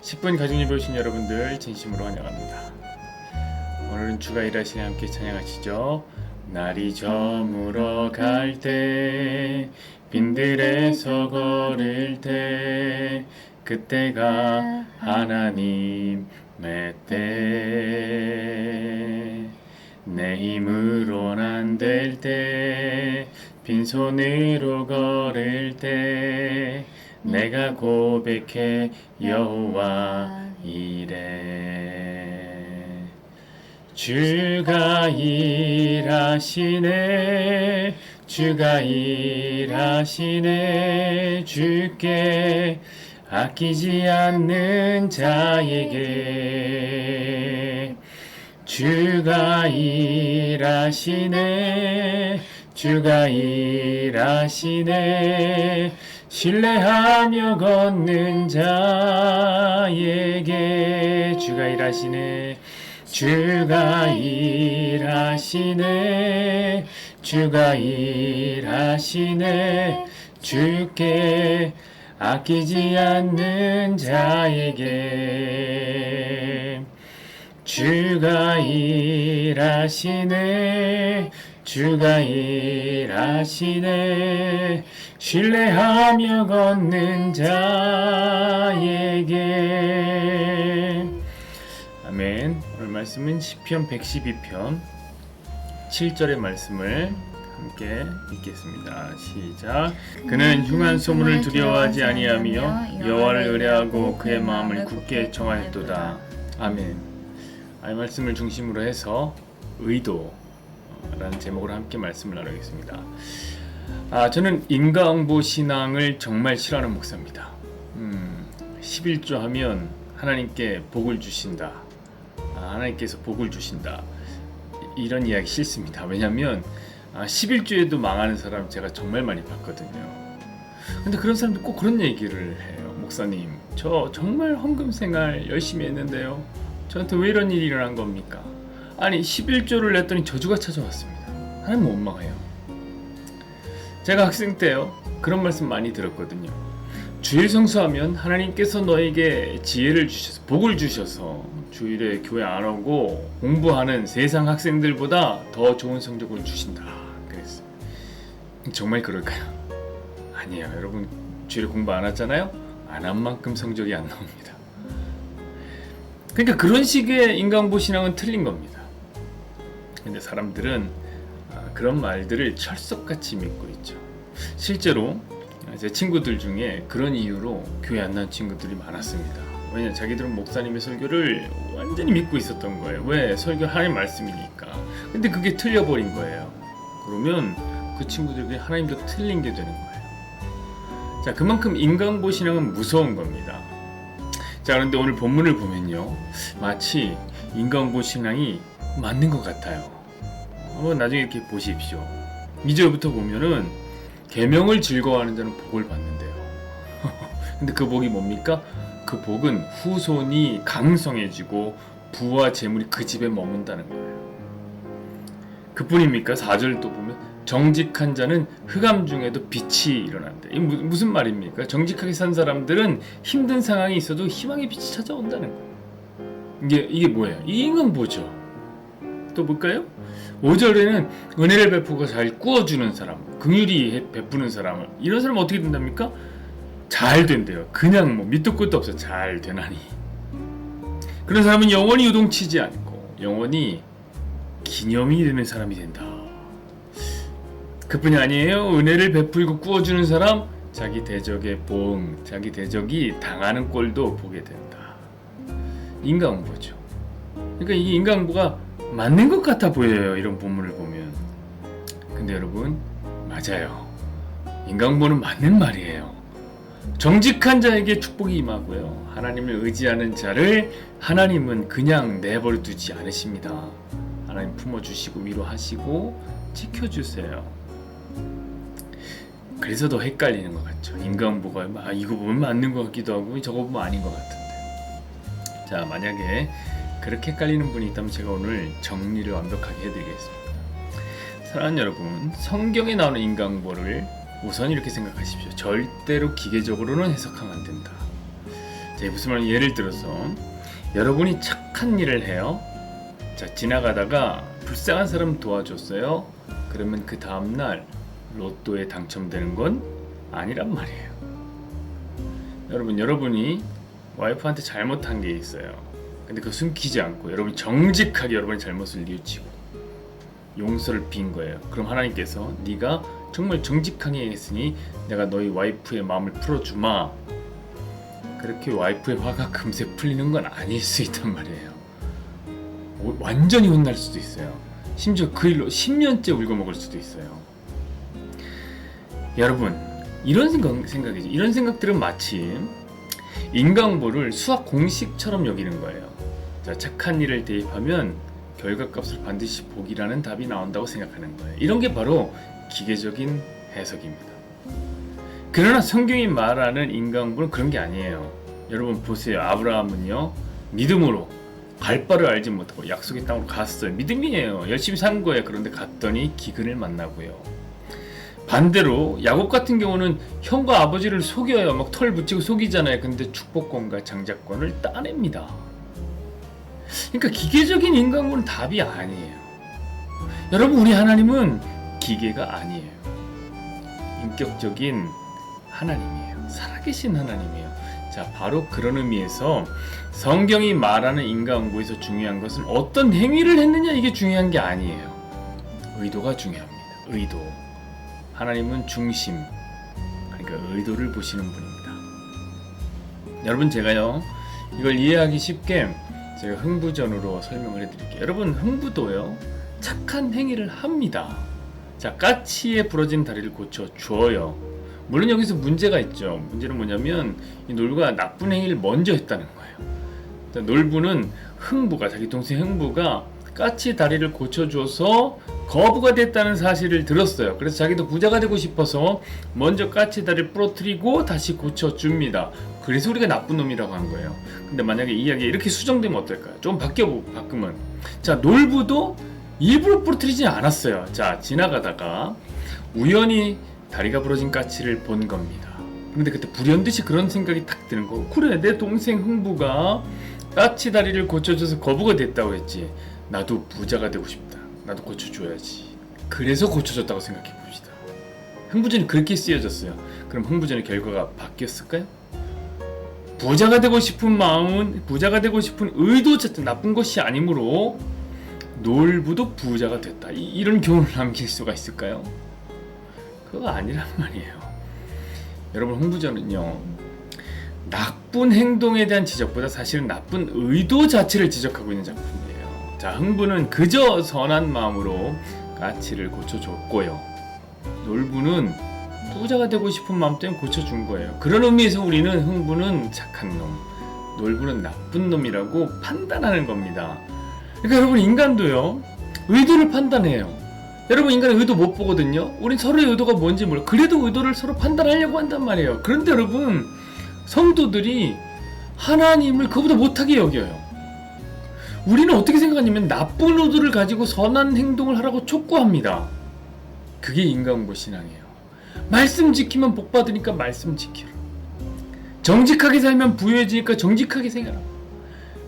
10분 가정예배 오신 여러분들 진심으로 환영합니다. 오늘은 주가 일하시니 함께 찬양하시죠. 날이 저물어 갈 때 빈들에서 걸을 때 그때가 하나님의 때 내 힘으론 안 될 때 빈손으로 걸을 때 내가 고백해 여호와 이래. 주가 일하시네 주가 일하시네 주께 아끼지 않는 자에게 주가 일하시네 주가 일하시네 신뢰하며 걷는 자에게 주가 일하시네 주가 일하시네 주가 일하시네 주께 아끼지 않는 자에게 주가 일하시네 주가 일하시네 신뢰하며 걷는 자에게. 아멘. 오늘 말씀은 시편 112편 7절의 말씀을 함께 읽겠습니다. 시작. 그는 흉한 소문을 두려워하지 아니하며 여호와를 의뢰하고 그의 마음을 굳게 정하였도다. 아멘. 이 말씀을 중심으로 해서 의도라는 제목으로 함께 말씀을 나누겠습니다. 저는 인과응보 신앙을 정말 싫어하는 목사입니다. 11조 하면 하나님께 복을 주신다. 하나님께서 복을 주신다. 이런 이야기 싫습니다. 왜냐하면 11조에도 망하는 사람 제가 정말 많이 봤거든요. 근데 그런 사람들 꼭 그런 얘기를 해요. 목사님, 저 정말 헌금 생활 열심히 했는데요. 저한테 왜 이런 일이 일어난 겁니까? 아니 11조를 냈더니 저주가 찾아왔습니다. 하나님 원망해요. 제가 학생 때요 그런 말씀 많이 들었거든요. 주일 성수하면 하나님께서 너에게 지혜를 주셔서 복을 주셔서 주일에 교회 안 오고 공부하는 세상 학생들보다 더 좋은 성적을 주신다 그랬어요. 정말 그럴까요? 아니에요. 여러분 주일에 공부 안 하잖아요? 안 한 만큼 성적이 안 나옵니다. 그러니까 그런 식의 인과응보 신앙은 틀린 겁니다. 근데 사람들은 그런 말들을 철석같이 믿고 있죠. 실제로 제 친구들 중에 그런 이유로 교회 안 나온 친구들이 많았습니다. 왜냐면 자기들은 목사님의 설교를 완전히 믿고 있었던 거예요. 왜? 설교 하나님 말씀이니까. 근데 그게 틀려버린 거예요. 그러면 그 친구들에게 하나님도 틀린 게 되는 거예요. 자, 그만큼 인과응보 신앙은 무서운 겁니다. 자, 그런데 오늘 본문을 보면요, 마치 인과응보 신앙이 맞는 것 같아요. 한번 나중에 이렇게 보십시오. 2절부터 보면은 계명을 즐거워하는 자는 복을 받는데요. 근데 그 복이 뭡니까? 그 복은 후손이 강성해지고 부와 재물이 그 집에 머문다는 거예요. 그뿐입니까? 4절 또 보면 정직한 자는 흑암 중에도 빛이 일어난다. 이게 무슨 말입니까? 정직하게 산 사람들은 힘든 상황이 있어도 희망의 빛이 찾아온다는 거예요. 이게 뭐예요? 이 인간보죠. 또 볼까요? 5절에는 은혜를 베푸고 잘 꾸어주는 사람, 긍휼히 베푸는 사람을, 이런 사람은 어떻게 된답니까? 잘 된대요. 그냥 밑도 끝도 없어. 잘 되나니. 그런 사람은 영원히 요동치지 않고 영원히 기념이 되는 사람이 된다. 그뿐이 아니에요. 은혜를 베풀고 꾸어주는 사람, 자기 대적의 봉, 자기 대적이 당하는 꼴도 보게 된다. 인과응보죠. 그러니까 이게 인과응보가 맞는 것 같아 보여요. 이런 본문을 보면. 근데 여러분, 맞아요. 인과응보는 맞는 말이에요. 정직한 자에게 축복이 임하고요. 하나님을 의지하는 자를 하나님은 그냥 내버려 두지 않으십니다. 하나님 품어주시고 위로하시고 지켜주세요. 그래서 더 헷갈리는 것 같죠. 인과응보가 이거 보면 맞는 것 같기도 하고 저거 보면 아닌 것 같은데. 자, 만약에 그렇게 헷갈리는 분이 있다면 제가 오늘 정리를 완벽하게 해드리겠습니다. 사랑하는 여러분, 성경에 나오는 인과응보를 우선 이렇게 생각하십시오. 절대로 기계적으로는 해석하면 안 된다. 자, 무슨 말이냐, 예를 들어서 여러분이 착한 일을 해요. 자, 지나가다가 불쌍한 사람 도와줬어요. 그러면 그 다음날 로또에 당첨되는 건 아니란 말이에요. 여러분이 와이프한테 잘못한 게 있어요. 근데 그거 숨기지 않고 여러분이 정직하게 여러분의 잘못을 뉘우치고 용서를 빈 거예요. 그럼 하나님께서 네가 정말 정직하게 했으니 내가 너희 와이프의 마음을 풀어주마. 그렇게 와이프의 화가 금세 풀리는 건 아닐 수 있단 말이에요. 완전히 혼날 수도 있어요. 심지어 그 일로 10년째 울고 먹을 수도 있어요. 여러분, 이런 생각이지. 이런 생각들은 마치 인과응보를 수학 공식처럼 여기는 거예요. 자, 착한 일을 대입하면 결과값을 반드시 복이라는 답이 나온다고 생각하는 거예요. 이런 게 바로 기계적인 해석입니다. 그러나 성경이 말하는 인과응보는 그런 게 아니에요. 여러분 보세요. 아브라함은요, 믿음으로 갈 바를 알지 못하고 약속의 땅으로 갔어요. 믿음이에요. 열심히 산 거예요. 그런데 갔더니 기근을 만나고요. 반대로 야곱 같은 경우는 형과 아버지를 속여요. 막 털 붙이고 속이잖아요. 근데 축복권과 장자권을 따냅니다. 그러니까 기계적인 인간은 답이 아니에요. 여러분, 우리 하나님은 기계가 아니에요. 인격적인 하나님이에요. 살아계신 하나님이에요. 자, 바로 그런 의미에서 성경이 말하는 인과응보에서 중요한 것은 어떤 행위를 했느냐, 이게 중요한 게 아니에요. 의도가 중요합니다. 의도. 하나님은 중심, 그러니까 의도를 보시는 분입니다. 여러분, 제가요 이걸 이해하기 쉽게 제가 흥부전으로 설명을 해드릴게요. 여러분, 흥부도요 착한 행위를 합니다. 자, 까치에 부러진 다리를 고쳐 주어요. 물론 여기서 문제가 있죠. 문제는 뭐냐면 이 놀부가 나쁜 행위를 먼저 했다는 거예요. 자, 놀부는 흥부가, 자기 동생 흥부가 까치 다리를 고쳐줘서 거부가 됐다는 사실을 들었어요. 그래서 자기도 부자가 되고 싶어서 먼저 까치 다리를 부러뜨리고 다시 고쳐줍니다. 그래서 우리가 나쁜 놈이라고 한 거예요. 근데 만약에 이야기가 이렇게 수정되면 어떨까요? 좀 바꾸면, 자, 놀부도 일부러 부러뜨리지 않았어요. 자, 지나가다가 우연히 다리가 부러진 까치를 본 겁니다. 근데 그때 불현듯이 그런 생각이 탁 드는 거고, 그래, 내 동생 흥부가 까치 다리를 고쳐줘서 거부가 됐다고 했지. 나도 부자가 되고 싶다. 나도 고쳐줘야지. 그래서 고쳐줬다고 생각해 봅시다. 흥부전이 그렇게 쓰여졌어요. 그럼 흥부전의 결과가 바뀌었을까요? 부자가 되고 싶은 마음은, 부자가 되고 싶은 의도 자체 나쁜 것이 아니므로 놀부도 부자가 됐다. 이런 교훈을 남길 수가 있을까요? 그거 아니란 말이에요. 여러분, 흥부전은요 나쁜 행동에 대한 지적보다 사실은 나쁜 의도 자체를 지적하고 있는 작품이에요. 자, 흥부는 그저 선한 마음으로 까치를 고쳐줬고요. 놀부는 부자가 되고 싶은 마음 때문에 고쳐준 거예요. 그런 의미에서 우리는 흥부는 착한 놈, 놀부는 나쁜 놈이라고 판단하는 겁니다. 그러니까 여러분, 인간도요 의도를 판단해요. 여러분, 인간은 의도 못 보거든요. 우린 서로의 의도가 뭔지 몰라. 그래도 의도를 서로 판단하려고 한단 말이에요. 그런데 여러분, 성도들이 하나님을 그보다 못하게 여겨요. 우리는 어떻게 생각하냐면 나쁜 의도를 가지고 선한 행동을 하라고 촉구합니다. 그게 인과응보 신앙이에요. 말씀 지키면 복 받으니까 말씀 지키라. 정직하게 살면 부유해지니까 정직하게 살아라.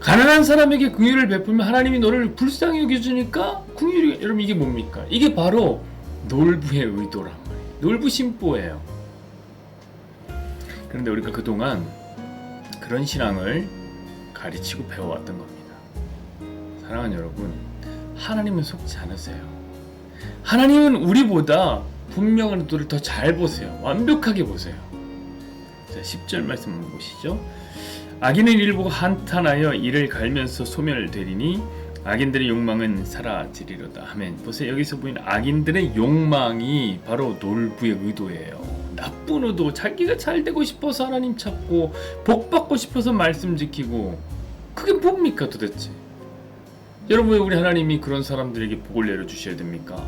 가난한 사람에게 긍휼을 베풀면 하나님이 너를 불쌍히 여겨주니까 긍휼이. 여러분, 이게 뭡니까? 이게 바로 놀부의 의도란 말이에요. 놀부 심보예요. 그런데 우리가 그동안 그런 신앙을 가르치고 배워왔던 겁니다. 사랑하는 여러분, 하나님은 속지 않으세요. 하나님은 우리보다 분명한 의도를 더 잘 보세요. 완벽하게 보세요. 자, 10절 말씀 한번 보시죠. 악인은 이를 보고 한탄하여 이를 갈면서 소멸되리니 악인들의 욕망은 사라지리로다. 아멘. 보세요. 여기서 보이는 악인들의 욕망이 바로 놀부의 의도예요. 나쁜 의도, 자기가 잘 되고 싶어서 하나님 찾고 복 받고 싶어서 말씀 지키고, 그게 뭡니까 도대체? 여러분, 왜 우리 하나님이 그런 사람들에게 복을 내려주셔야 됩니까?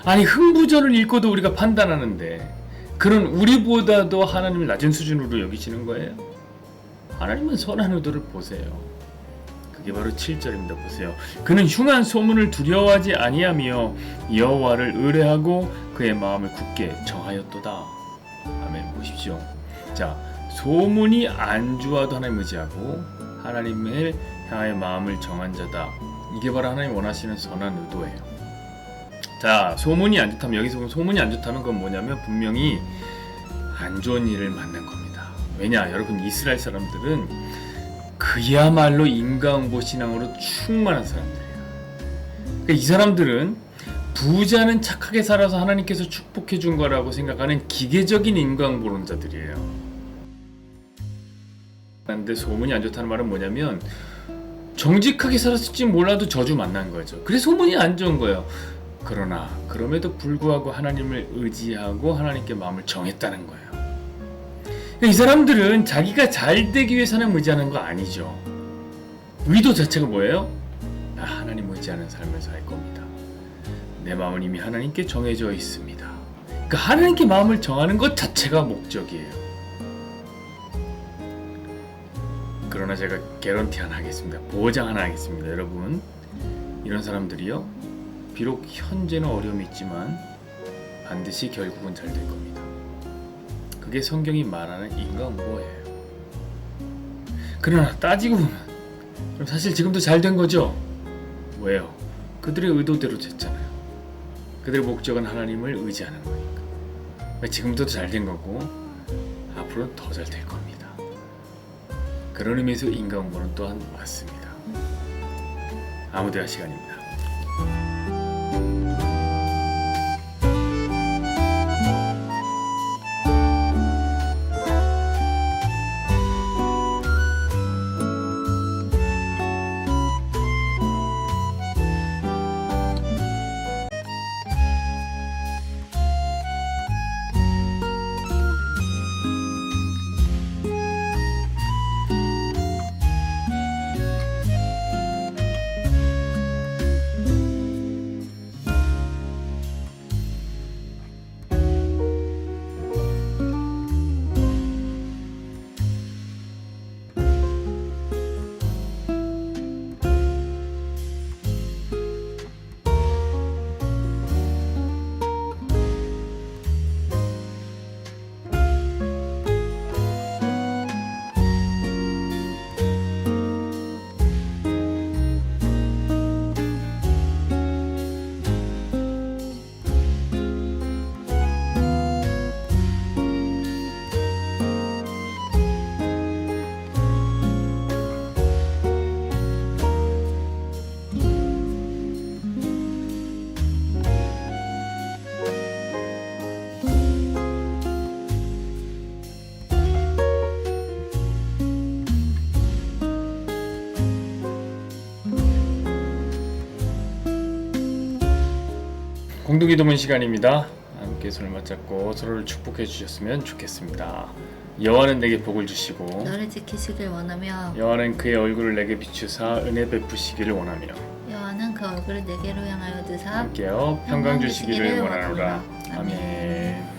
아니, 흥부전을 읽고도 우리가 판단하는데 그런 우리보다도 하나님을 낮은 수준으로 여기시는 거예요? 하나님은 선한 의도를 보세요. 그게 바로 7절입니다. 보세요. 그는 흉한 소문을 두려워하지 아니하며 여호와를 의뢰하고 그의 마음을 굳게 정하였도다. 아멘. 보십시오. 자, 소문이 안 좋아도 하나님 의지하고 하나님을 향하여 마음을 정한 자다. 이게 바로 하나님 원하시는 선한 의도예요. 자, 소문이 안 좋다면, 여기서 보면 소문이 안 좋다면 그건 뭐냐면 분명히 안 좋은 일을 만난 겁니다. 왜냐, 여러분, 이스라엘 사람들은 그야말로 인과응보 신앙으로 충만한 사람들이에요. 그러니까 이 사람들은 부자는 착하게 살아서 하나님께서 축복해 준 거라고 생각하는 기계적인 인과응보론자들이에요. 그런데 소문이 안 좋다는 말은 뭐냐면 정직하게 살았을지 몰라도 저주 만난 거죠. 그래서 소문이 안 좋은 거예요. 그러나 그럼에도 불구하고 하나님을 의지하고 하나님께 마음을 정했다는 거예요. 이 사람들은 자기가 잘 되기 위해 하나님 의지하는 거 아니죠. 의도 자체가 뭐예요? 나 하나님 의지하는 삶을 살 겁니다. 내 마음은 이미 하나님께 정해져 있습니다. 그러니까 하나님께 마음을 정하는 것 자체가 목적이에요. 그러나 제가 개런티 하나 하겠습니다. 보장 하나 하겠습니다. 여러분, 이런 사람들이요, 비록 현재는 어려움이 있지만 반드시 결국은 잘 될 겁니다. 그게 성경이 말하는 인과응보예요. 그러나 따지고 보면 그럼 사실 지금도 잘 된 거죠? 왜요? 그들의 의도대로 됐잖아요. 그들의 목적은 하나님을 의지하는 거니까. 지금도 잘 된 거고 앞으로는 더 잘 될 겁니다. 그런 의미에서 인과응보는 또한 맞습니다. 아무데나 시간입니다. 공동기도문 시간입니다. 함께 손을 맞잡고 서로를 축복해 주셨으면 좋겠습니다. 여호와는 내게 복을 주시고 너를 지키시길 원하며 여호와는 그의 얼굴을 내게 비추사 은혜 베푸시기를 원하며 여호와는 그 얼굴을 내게로 향하여 드사 함께요 평강 주시기를 원하노라. 아멘.